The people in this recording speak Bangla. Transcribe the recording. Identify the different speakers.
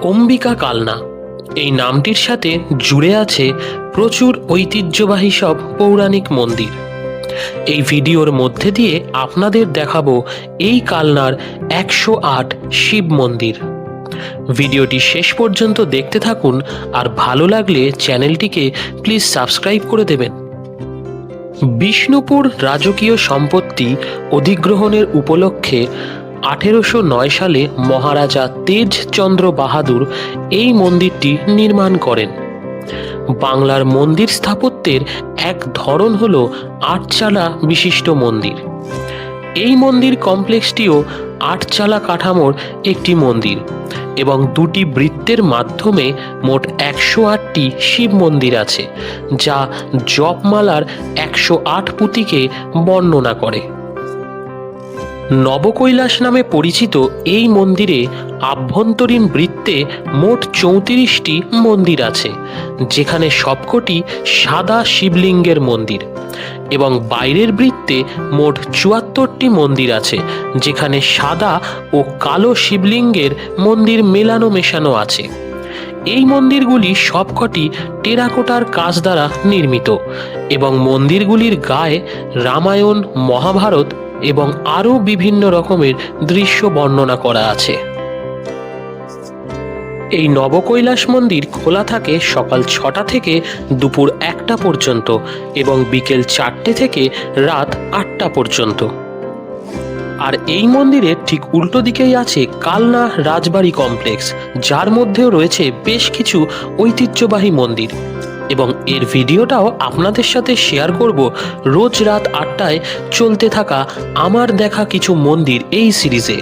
Speaker 1: অম্বিকা কালনা এই নামটির সাথে জুড়ে আছে প্রচুর ঐতিহ্যবাহী সব পৌরাণিক মন্দির। এই ভিডিওর মধ্যে দিয়ে আপনাদের দেখাবো এই কালনার 108 শিব মন্দির। ভিডিওটি শেষ পর্যন্ত দেখতে থাকুন, আর ভালো লাগলে চ্যানেলটিকে প্লিজ সাবস্ক্রাইব করে দেবেন। বিষ্ণুপুর রাজকীয় সম্পত্তি অধিগ্রহণের উপলক্ষে 1809 সালে মহারাজা তেজচন্দ্র বাহাদুর এই মন্দিরটি নির্মাণ করেন। বাংলার মন্দির স্থাপত্যের এক ধরন হল আটচালা বিশিষ্ট মন্দির। এই মন্দির কমপ্লেক্সটিও আটচালা কাঠামোর একটি মন্দির এবং দুটি বৃত্তের মাধ্যমে মোট 108টি শিব মন্দির আছে, যা জপমালার 108 পুঁতিকে বর্ণনা করে। নবকৈলাস নামে পরিচিত এই মন্দিরে আভ্যন্তরীণ বৃত্তে মোট 34টি মন্দির আছে, যেখানে সবকটি সাদা শিবলিঙ্গের মন্দির, এবং বাইরের বৃত্তে মোট 74টি মন্দির আছে, যেখানে সাদা ও কালো শিবলিঙ্গের মন্দির মেলানো মেশানো আছে। এই মন্দিরগুলি সবকটি টেরাকোটার কাজ দ্বারা নির্মিত এবং মন্দিরগুলির গায়ে রামায়ণ, মহাভারত এবং আরও বিভিন্ন রকমের দৃশ্য বর্ণনা করা আছে। এই নবকৈলাস মন্দির খোলা থাকে সকাল 6টা থেকে দুপুর 1টা পর্যন্ত এবং বিকেল 4টে থেকে রাত 8টা পর্যন্ত। আর এই মন্দিরের ঠিক উল্টো দিকেই আছে কালনা রাজবাড়ি কমপ্লেক্স, যার মধ্যেও রয়েছে বেশ কিছু ঐতিহ্যবাহী মন্দির, এবং এর ভিডিওটাও আপনাদের সাথে শেয়ার করব রোজ রাত 8টায় চলতে থাকা আমার দেখা কিছু মন্দির এই সিরিজে।